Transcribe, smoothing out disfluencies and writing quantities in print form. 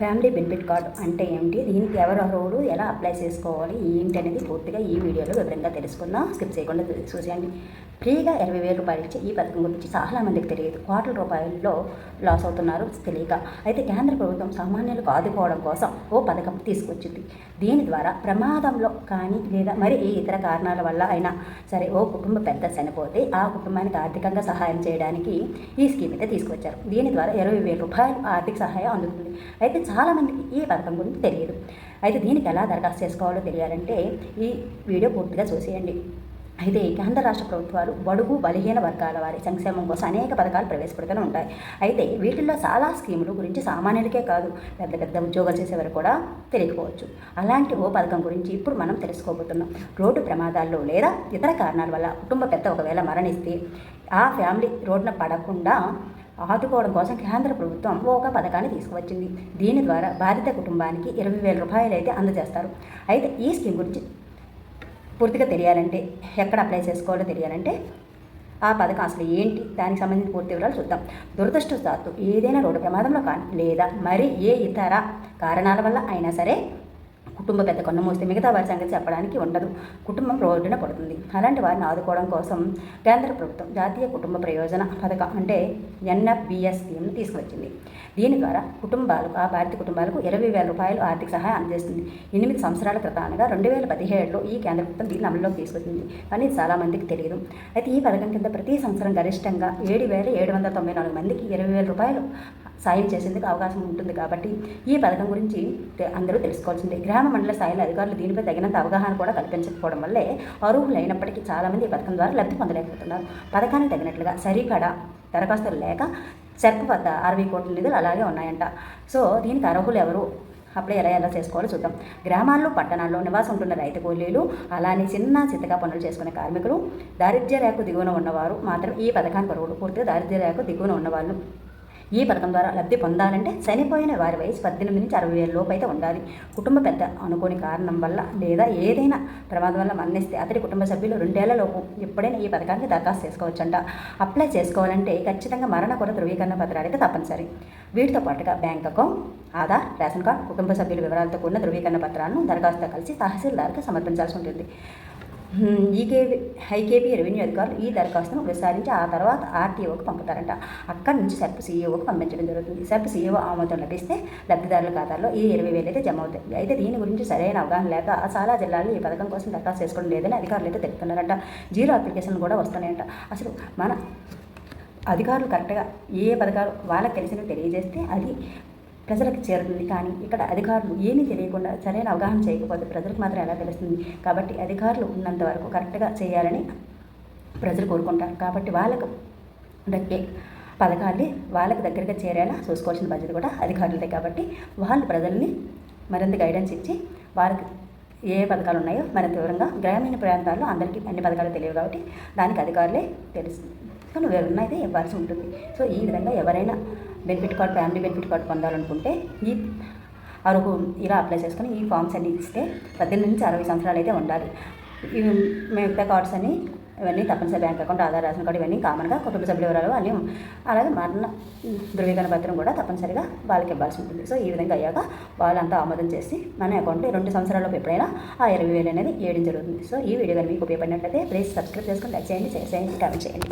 Family benefit card అంటే ఏమిటి, దీనికి ఎవరు అర్హులు, ఎలా అప్లై చేసుకోవాలి, ఏంటి అనేది పూర్తిగా ఈ వీడియోలో వివరంగా తెలుసుకుందాం. స్కిప్ చేయకుండా చూసేయండి. ఫ్రీగా 20,000 రూపాయలు ఇచ్చే ఈ పథకం గురించి చాలామందికి తెలియదు. కోట్ల రూపాయల్లో లాస్ అవుతున్నారు తెలియక. అయితే కేంద్ర ప్రభుత్వం సామాన్యులకు ఆదుకోవడం కోసం ఓ పథకం తీసుకొచ్చింది. దీని ద్వారా ప్రమాదంలో కానీ లేదా మరి ఏ ఇతర కారణాల వల్ల అయినా సరే ఓ కుటుంబ పెద్ద చనిపోతే ఆ కుటుంబానికి ఆర్థికంగా సహాయం చేయడానికి ఈ స్కీమ్ అయితే తీసుకొచ్చారు. దీని ద్వారా 20,000 రూపాయలు ఆర్థిక సహాయం అందుతుంది. అయితే చాలామందికి ఈ పథకం గురించి తెలియదు. అయితే దీనికి ఎలా దరఖాస్తు చేసుకోవాలో తెలియాలంటే ఈ వీడియో పూర్తిగా చూసేయండి. అయితే కేంద్ర రాష్ట్ర ప్రభుత్వాలు బడుగు బలహీన వర్గాల వారి సంక్షేమం కోసం అనేక పథకాలు ప్రవేశపెడుతూనే ఉంటాయి. అయితే వీటిల్లో చాలా స్కీముల గురించి సామాన్యులకే కాదు, పెద్ద పెద్ద ఉద్యోగాలు చేసేవారు కూడా తెలియకపోవచ్చు. అలాంటి ఓ పథకం గురించి ఇప్పుడు మనం తెలుసుకోబోతున్నాం. రోడ్డు ప్రమాదాల్లో లేదా ఇతర కారణాల వల్ల కుటుంబ పెద్ద ఒకవేళ మరణిస్తే ఆ ఫ్యామిలీ రోడ్డున పడకుండా ఆదుకోవడం కోసం కేంద్ర ప్రభుత్వం ఒక పథకాన్ని తీసుకువచ్చింది. దీని ద్వారా బాధిత కుటుంబానికి 20,000 రూపాయలు అయితే అందజేస్తారు. అయితే ఈ స్కీమ్ గురించి పూర్తిగా తెలియాలంటే, ఎక్కడ అప్లై చేసుకోవాలో తెలియాలంటే ఆ పథకం అసలు ఏంటి, దానికి సంబంధించిన పూర్తి వివరాలు చూద్దాం. దురదృష్టవశాత్తు ఏదైనా రోడ్డు ప్రమాదంలో కానీ లేదా మరి ఏ ఇతర కారణాల వల్ల అయినా సరే కుటుంబ పెద్ద కొన్న మోస్తే మిగతా వారి సంగతి చెప్పడానికి ఉండదు. కుటుంబం రోడ్డున పడుతుంది. అలాంటి వారిని ఆదుకోవడం కోసం కేంద్ర ప్రభుత్వం జాతీయ కుటుంబ ప్రయోజన పథకం అంటే NFBS స్కీమ్ని తీసుకువచ్చింది. దీని ద్వారా ఆ బాధిత కుటుంబాలకు 20,000 రూపాయలు ఆర్థిక సహాయం అందజేస్తుంది. 8 సంవత్సరాల క్రితం అనగా 2017లో ఈ కేంద్ర ప్రభుత్వం దీన్ని అమలులోకి తీసుకొచ్చింది. కానీ చాలామందికి తెలియదు. అయితే ఈ పథకం కింద ప్రతి సంవత్సరం గరిష్టంగా 7,794 మందికి 20,000 రూపాయలు సాయం చేసేందుకు అవకాశం ఉంటుంది. కాబట్టి ఈ పథకం గురించి అందరూ తెలుసుకోవాల్సిందే. గ్రామ మండల స్థాయిలో అధికారులు దీనిపై తగినంత అవగాహన కూడా కల్పించకపోవడం వల్లే అర్హులైనప్పటికీ చాలామంది ఈ పథకం ద్వారా లబ్ధి పొందలేకపోతున్నారు. పథకానికి తగినట్లుగా సరిపడా దరఖాస్తులు లేక సెర్ప్ వద్ద 60 కోట్ల నిధులు అలాగే ఉన్నాయంట. సో దీనికి అర్హులు ఎవరు, అప్లై ఎలా చేసుకోవాలో చూద్దాం. గ్రామాల్లో పట్టణాల్లో నివాసం ఉంటున్న రైతు కూలీలు, అలానే చిన్న చిత్తగా పనులు చేసుకునే కార్మికులు, దారిద్ర్య రేఖకు దిగువన ఉన్నవారు మాత్రం ఈ పథకానికి అర్హులు. పూర్తిగా దారిద్ర్య రేఖకు దిగువన ఉన్నవాళ్ళు ఈ పథకం ద్వారా లబ్ధి పొందాలంటే చనిపోయిన వారి వయసు 18 నుంచి 60,000 లోపు అయితే ఉండాలి. కుటుంబ పెద్ద అనుకోని కారణం వల్ల లేదా ఏదైనా ప్రమాదం వల్ల మరణిస్తే అతడి కుటుంబ సభ్యులు 2 ఏళ్లలోపు ఎప్పుడైనా ఈ పథకానికి దరఖాస్తు చేసుకోవచ్చంట. అప్లై చేసుకోవాలంటే ఖచ్చితంగా మరణ కూడా ధృవీకరణ పత్రాలు అయితే తప్పనిసరి. వీటితో పాటుగా bank account, Aadhaar, ration card, కుటుంబ సభ్యుల వివరాలతో కూడిన ధృవీకరణ పత్రాలను దరఖాస్తుతో కలిసి తహసీల్దార్కి సమర్పించాల్సి ఉంటుంది. ఐకేపీ రెవెన్యూ అధికారులు ఈ దరఖాస్తును విచారించి ఆ తర్వాత RTOకి పంపుతారంట. అక్కడి నుంచి సెర్ప్ CEOకి పంపించడం జరుగుతుంది. సెర్ప్ CEO ఆమోదం లభిస్తే లబ్ధిదారుల ఖాతాలో ఈ 20,000 అయితే జమ అవుతాయి. అయితే దీని గురించి సరైన అవగాహన లేక చాలా జిల్లాల్లో ఈ పథకం కోసం దరఖాస్తు చేసుకోవడం లేదని అధికారులు అయితే తెలుపుతున్నారంట. 0 అప్లికేషన్లు కూడా వస్తున్నాయంట. అసలు మన అధికారులు కరెక్ట్గా ఏ పథకాలు వాళ్ళకి తెలిసినవి తెలియజేస్తే అది ప్రజలకు చేరుతుంది. కానీ ఇక్కడ అధికారులు ఏమీ తెలియకుండా సరైన అవగాహన చేయకపోతే ప్రజలకు మాత్రం ఎలా తెలుస్తుంది? కాబట్టి అధికారులు ఉన్నంత వరకు కరెక్ట్గా చేయాలని ప్రజలు కోరుకుంటారు. కాబట్టి వాళ్ళకు దక్కే పథకాన్ని వాళ్ళకి దగ్గరగా చేరేలా చూసుకోవాల్సిన బాధ్యత కూడా అధికారులదే. కాబట్టి వాళ్ళు ప్రజల్ని మరింత గైడెన్స్ ఇచ్చి వాళ్ళకి ఏ పథకాలు ఉన్నాయో మరింత వివరంగా, గ్రామీణ ప్రాంతాల్లో అందరికీ అన్ని పథకాలు తెలియవు కాబట్టి దానికి అధికారులే తెలుసు కానీ వివరణ అయితే ఇవ్వాల్సి ఉంటుంది. సో ఈ విధంగా ఎవరైనా benefit card, family benefit card పొందాలనుకుంటే ఈ అర్హు ఇలా అప్లై చేసుకుని ఈ ఫామ్స్ అన్ని ఇస్తే 18 నుంచి 60 సంవత్సరాలు అయితే ఉండాలి. ఇవి మిగతా కార్డ్స్ అన్ని ఇవన్నీ తప్పనిసరి bank account, Aadhaar, ration card ఇవన్నీ కామన్గా కుటుంబ సభ్యుల వివరాలు అన్నీ, అలాగే మరణ ధృవీకరణ పత్రం కూడా తప్పనిసరిగా వాళ్ళకి ఇవ్వాల్సి ఉంటుంది. సో ఈ విధంగా అయ్యాక వాళ్ళంతా ఆమోదం చేసి మన అకౌంట్లో 2 సంవత్సరాలలోపు ఎప్పుడైనా ఆ 20,000 అనేది వేయడం జరుగుతుంది. సో ఈ వీడియో కానీ మీకు ఉపయోగపడినట్లయితే ప్లీజ్ సబ్స్క్రైబ్ చేసుకొని లైక్ చేయండి, షేర్ చేయండి, కామెంట్ చేయండి.